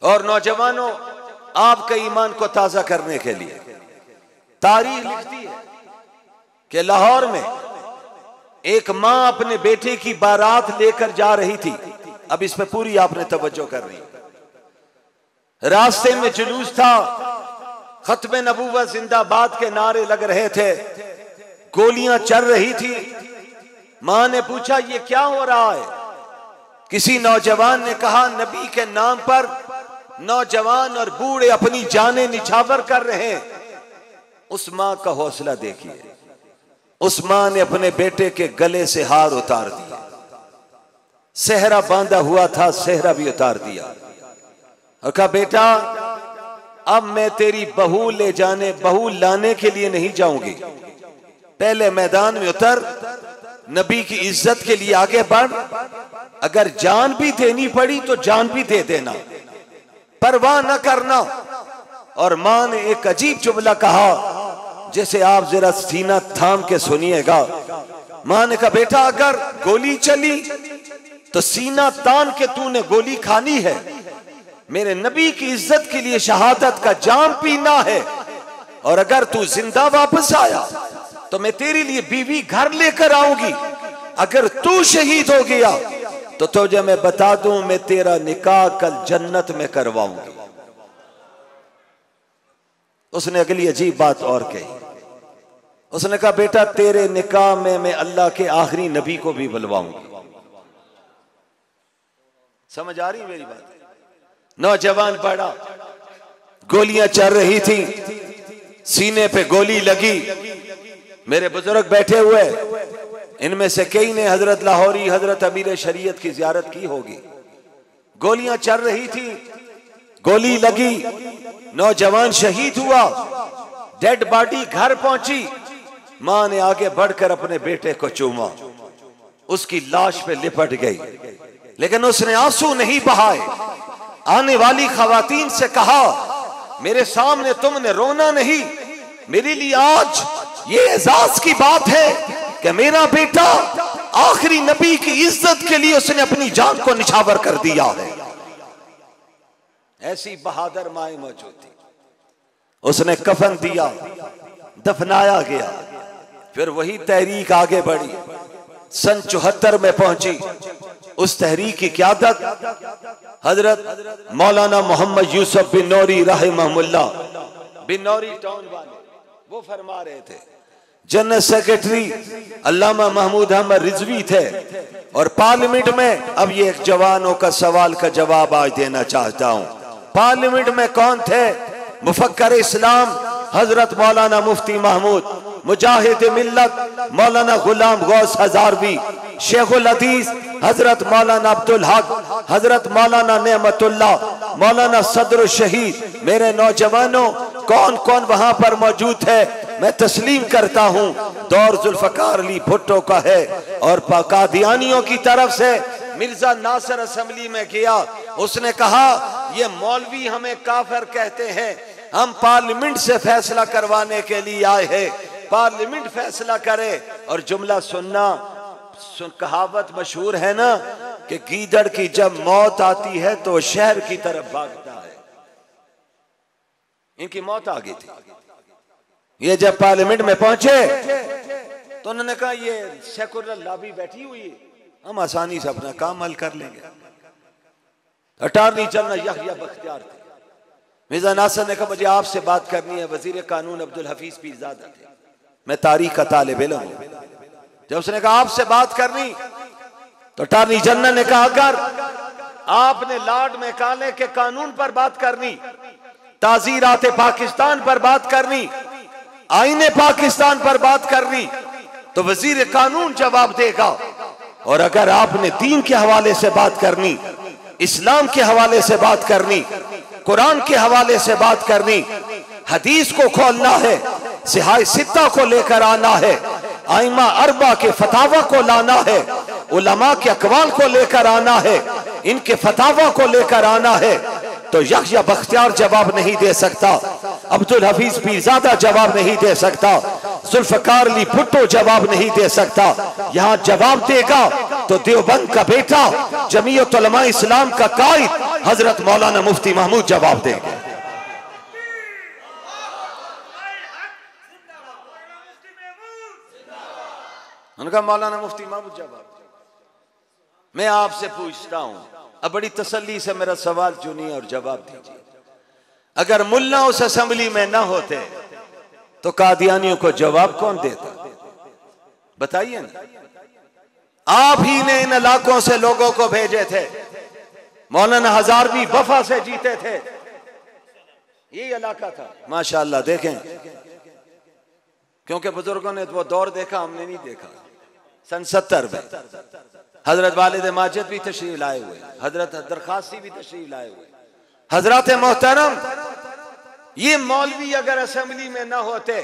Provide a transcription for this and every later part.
और नौजवानों, आपके ईमान को ताजा करने के लिए तारीख लिखती है कि लाहौर में एक मां अपने बेटे की बारात लेकर जा रही थी। अब इस पे पूरी आपने तवज्जो करनी। रास्ते में जुलूस था, खत्मे नबूवत जिंदाबाद के नारे लग रहे थे, गोलियां चल रही थी। मां ने पूछा ये क्या हो रहा है? किसी नौजवान ने कहा नबी के नाम पर नौजवान और बूढ़े अपनी जानें निछावर कर रहे हैं। उस मां का हौसला देखिए। उस मां ने अपने बेटे के गले से हार उतार दिया। सेहरा बांधा हुआ था, सेहरा भी उतार दिया और कहा बेटा अब मैं तेरी बहू ले जाने, बहू लाने के लिए नहीं जाऊंगी। पहले मैदान में उतर, नबी की इज्जत के लिए आगे बढ़। अगर जान भी देनी पड़ी तो जान भी दे देना, परवाह न करना। और मां ने एक अजीब जुमला कहा जिसे आप जरा सीना थाम के सुनिएगा। मां ने कहा बेटा अगर गोली चली तो सीना तान के तूने गोली खानी है। मेरे नबी की इज्जत के लिए शहादत का जाम पीना है। और अगर तू जिंदा वापस आया तो मैं तेरे लिए बीवी घर लेकर आऊंगी। अगर तू शहीद हो गया तो तुझे मैं बता दूं मैं तेरा निकाह कल जन्नत में करवाऊंगी। उसने अगली अजीब बात और कही। उसने कहा बेटा तेरे निकाह में मैं अल्लाह के आखिरी नबी को भी बुलवाऊंगी। समझ आ रही मेरी बात? नौजवान बड़ा, गोलियां चल रही थी, सीने पे गोली लगी। मेरे बुजुर्ग बैठे हुए, इनमें से कई ने हजरत लाहौरी, हजरत अमीर शरीयत की जियारत की होगी। गोलियां चल रही थी, गोली लगी, नौजवान शहीद हुआ, डेड बॉडी घर पहुंची। मां ने आगे बढ़कर अपने बेटे को चूमा, उसकी लाश पे लिपट गई, लेकिन उसने आंसू नहीं बहाए। आने वाली खवातीन से कहा मेरे सामने तुमने रोना नहीं। मेरे लिए आज ये एजाज की बात है कि मेरा बेटा आखिरी नबी की इज्जत के लिए उसने अपनी जान को निछावर कर दिया है। ऐसी बहादुर माए मौजूद थी। उसने कफन दिया, दफनाया गया। फिर वही तहरीक आगे बढ़ी, सन 74 में पहुंची। उस तहरीक की क़यादत हजरत मौलाना मोहम्मद यूसुफ बिन नौरी रहमहुल्लाह, बिन नौरी टाउन वाले, वो फरमा रहे थे। जनरल सेक्रेटरी अल्लामा महमूद अहमद रिजवी थे। और पार्लियामेंट में, अब ये एक जवानों का सवाल का जवाब आज देना चाहता हूं, पार्लियामेंट में कौन थे? मुफक्कर इस्लाम हजरत मौलाना मुफ्ती महमूद, मुजाहिद मिल्लत मौलाना गुलाम गौस हजारवी, शेखुल हदीस हजरत मौलाना अब्दुल हक, हजरत मौलाना नेमतुल्लाह, मौलाना सदर शहीद। मेरे नौजवानों, कौन कौन वहां पर मौजूद है मैं तस्लीम करता हूं। दौर जुल्फकार अली भुट्टो का है। और कादियानियों की तरफ से मिर्जा नासिर असेंबली में गया, उसने कहा ये मौलवी हमें काफिर कहते हैं, हम पार्लियामेंट से फैसला करवाने के लिए आए हैं, पार्लियामेंट फैसला करे। और जुमला सुनना, कहावत मशहूर है ना कि गीदड़ की जब मौत आती है तो शहर की तरफ भागता है। इनकी मौत आ गई थी। ये जब पार्लियामेंट में पहुंचे तो उन्होंने कहा ये सेकुलर लॉबी बैठी हुई है, हम आसानी से अपना काम हल कर लेंगे। अटॉर्नी जनरल यहया बख्तियार थे। मिर्जा नासिर ने कहा मुझे आपसे बात करनी है। वजीर कानून अब्दुल हफीज पीरजादा थे। मैं तारीख का तालिब इल्म हूं। जब उसने कहा आपसे बात करनी तो अटॉर्नी जनरल ने कहा अगर आपने लॉर्ड मैकाले के कानून पर बात करनी, ताजीरात पाकिस्तान पर बात करनी, आईने पाकिस्तान पर बात करनी, तो वजीर कानून जवाब देगा। और अगर आपने दीन के हवाले से बात करनी, इस्लाम के हवाले से बात करनी, कुरान के हवाले से बात करनी, हदीस को खोलना है, सिहाय सित्ता को लेकर आना है, आइमा अरबा के फतावा को लाना है, उलमा के अकवाल को लेकर आना है, इनके फतावा को लेकर आना है, तो यहया बख्तियार जवाब नहीं दे सकता, अब्दुल हफीज पीरजादा जवाब नहीं दे सकता, जुल्फकार अली भुट्टो जवाब नहीं दे सकता। यहाँ जवाब देगा तो देवबंद का बेटा, जमीयत उलमा इस्लाम का कायद हजरत मौलाना मुफ्ती महमूद जवाब देंगे। उनका मौलाना मुफ्ती महमूद जवाब। मैं आपसे पूछता हूं, अब बड़ी तसल्ली से मेरा सवाल चुनिए और जवाब दीजिए। अगर मुल्ला उस असेंबली में ना होते तो कादियानियों को जवाब कौन देता? बताइए ना। आप ही ने इन इलाकों से लोगों को भेजे थे। मौलाना हजारवी वफा से जीते थे। यही इलाका था। माशाअल्लाह देखें, क्योंकि बुजुर्गों ने वो दौर देखा, हमने नहीं देखा। सन 70 में हजरत वालिद माजिद भी तशरीफ लाए हुए, हजरत दरखास्ती भी तशरीफ लाए हुए। हजरत मोहतरम, ये मौलवी अगर असेंबली में ना होते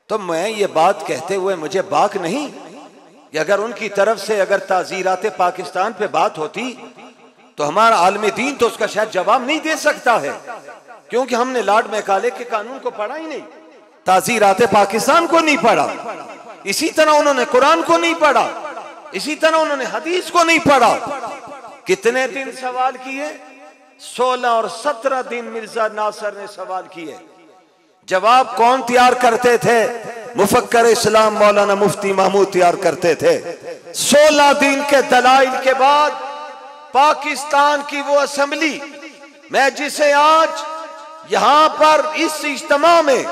तो मैं ये बात कहते हुए मुझे बाक नहीं कि अगर उनकी तरफ से अगर ताज़ीरात पाकिस्तान पे बात होती तो हमारा आलम दीन तो उसका शायद जवाब नहीं दे सकता है, क्योंकि हमने लॉर्ड मैकाले के कानून को पढ़ा ही नहीं, ताज़ीरात पाकिस्तान को नहीं पढ़ा, इसी तरह उन्होंने कुरान को नहीं पढ़ा, इसी तरह उन्होंने हदीस को नहीं पढ़ा। कितने दिन सवाल किए? 16 और 17 दिन मिर्जा नासर ने सवाल किए। जवाब कौन तैयार करते थे? मुफक्कर इस्लाम मौलाना मुफ्ती महमूद तैयार करते थे। 16 दिन के दलाइल के बाद पाकिस्तान की वो असेंबली, मैं जिसे आज यहां पर इस इज्तिमा में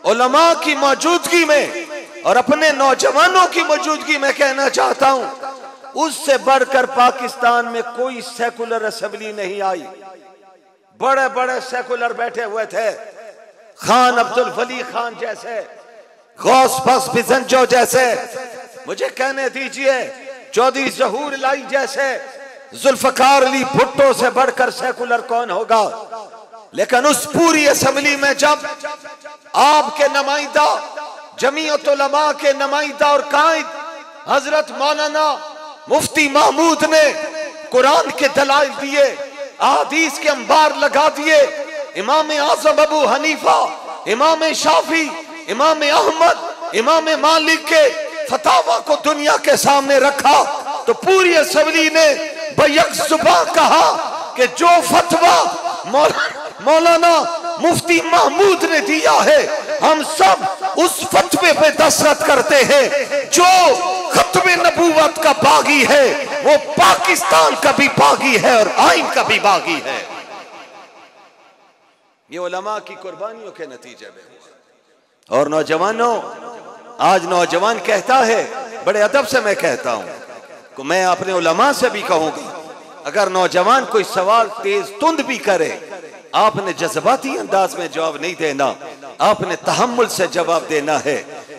उलमा की मौजूदगी में और अपने नौजवानों की मौजूदगी में कहना चाहता हूं, उससे बढ़कर पाकिस्तान में कोई सेकुलर असेंबली नहीं आई। बड़े बड़े सेकुलर बैठे हुए थे, खान अब्दुल वली खान जैसे, गौस बख्श बिजंजो जैसे, मुझे कहने दीजिए चौधरी जहूर लाई जैसे, जुल्फकार अली भुट्टो से बढ़कर सेकुलर कौन होगा? लेकिन उस पूरी असेंबली में जब आपके नुमाइंदा, जमीयत उलमा के नुमाइंदा और कायद हजरत मौलाना मुफ्ती महमूद ने कुरान के दलाइल दिए, अहादीस के अंबार लगा दिए, इमाम आज़म अबू हनीफा, इमाम शाफी, इमाम अहमद, इमाम मालिक के फतावा को दुनिया के सामने रखा, तो पूरी असेंबली ने बैक जुबां कहा कि जो फतवा मौलाना मुफ्ती महमूद ने दिया है, हम सब उस फतवे पे दस्तखत करते हैं। जो खत्मे नबूवत का बागी है वो पाकिस्तान का भी बागी है और आइन का भी बागी है। ये उलमा की कुर्बानियों के नतीजे में हुआ। और नौजवानों, आज नौजवान कहता है, बड़े अदब से मैं कहता हूं कि मैं अपने उलमा से भी कहूंगा, अगर नौजवान कोई सवाल तेज तुंद भी करे, आपने जज्बाती अंदाज में जवाब नहीं देना, आपने तहम्मुल से जवाब देना है,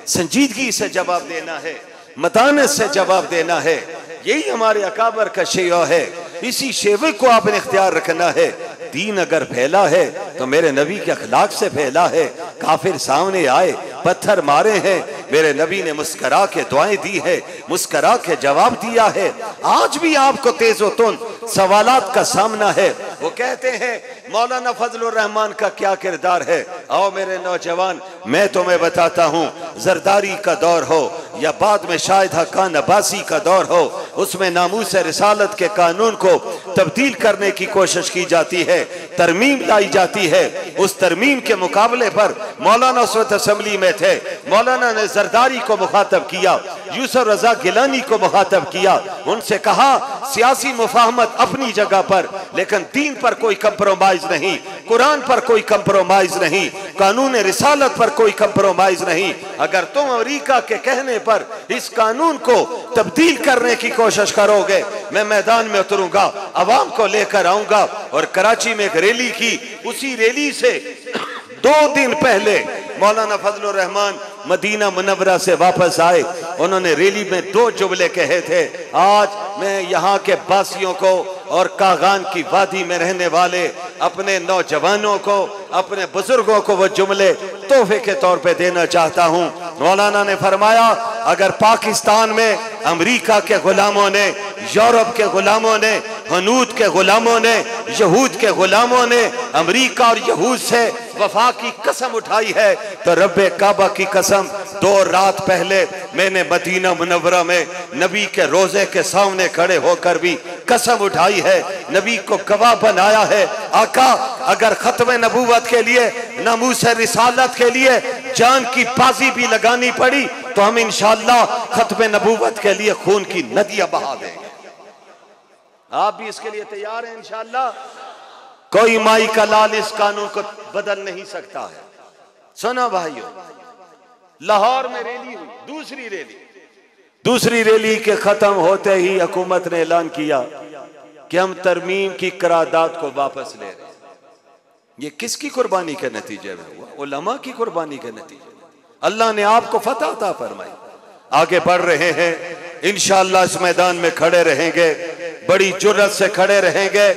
संजीदगी से जवाब देना है, मतानत से जवाब देना है। यही हमारे अकाबर का शेवा है, इसी शेवे को आपने इख्तियार रखना है। दीन अगर फैला है तो मेरे नबी के अखलाक से फैला है। काफिर सामने आए, पत्थर मारे हैं, मेरे नबी ने मुस्करा के दुआएं दी है, मुस्करा के जवाब दिया है। आज भी आपको तेज़ो तुन सवालात का सामना है। वो कहते हैं मौलाना फजलुर रहमान का क्या किरदार है। आओ मेरे नौजवान, मैं तुम्हें बताता हूँ, जरदारी का दौर हो या बाद में शायद हक्कान अब्बासी का दौर हो, उसमें नामूस रिसालत के कानून को तब्दील करने की कोशिश की जाती है, तरमीम लाई जाती है। उस तरमीम के मुकाबले पर मौलाना उस वक्त असेंबली में थे। मौलाना ने जरदारी को मुखातब किया, यूसुफ रजा गिलानी को मुखातब किया, उनसे कहा सियासी मुफाहमत अपनी जगह पर, लेकिन दीन पर कोई कंप्रोमाइज नहीं, कुरान पर कोई कंप्रोमाइज नहीं, कानून रिसालत पर कोई कंप्रोमाइज नहीं। अगर तुम अमेरिका के कहने पर इस कानून को तब्दील करने की कोशिश करोगे, मैं मैदान में उतरूंगा, अवाम को लेकर आऊंगा। और कराची में एक रैली की, उसी रैली से 2 दिन पहले मौलाना फजलुर रहमान मदीना मुनव्वरा से वापस आए। उन्होंने रैली में 2 जुमले कहे थे। आज मैं यहाँ के बासियों को और कागान की वादी में रहने वाले अपने नौजवानों को, अपने बुजुर्गों को वो जुमले तोहफे के तौर पे देना चाहता हूँ। मौलाना ने फरमाया, अगर पाकिस्तान में अमेरिका के गुलामों ने, यूरोप के गुलामों ने, हनूद के गुलामों ने, यहूद के गुलामों ने अमेरिका और यहूद से वफा की कसम उठाई है, तो रब्बे काबा की कसम 2 रात पहले मैंने मदीना मुनव्वरा में नबी के रोजे के सामने खड़े होकर भी कसम उठाई है, नबी को गवाह बनाया है। आका अगर खत्म नबूवत के लिए, नामूस रिसालत के लिए जान की बाजी भी लगानी पड़ी तो हम इंशाअल्लाह खत्म नबूवत के लिए खून की नदियां बहा देंगे। आप भी इसके लिए तैयार हैं इंशाअल्लाह? कोई माई का लाल इस कानून को बदल नहीं सकता है। सुनो भाइयों, लाहौर में रैली हुई, दूसरी रैली के खत्म होते ही हुकूमत ने ऐलान किया कि हम तरमीम की करारदाद को वापस ले रहे हैं। ये किसकी कुर्बानी के नतीजे में हुआ? उलमा की कुर्बानी के नतीजे में। अल्लाह ने आपको फतह अता फरमाई। आगे बढ़ रहे हैं इंशाअल्लाह, इस मैदान में खड़े रहेंगे, बड़ी जुर्रत से खड़े रहेंगे।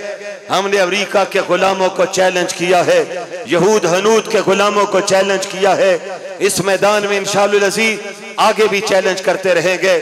हमने अमेरिका के गुलामों को चैलेंज किया है, यहूद हनूद के गुलामों को चैलेंज किया है। इस मैदान में इंशाअल्लाह अज़ीज़ आगे भी चैलेंज करते रहेंगे।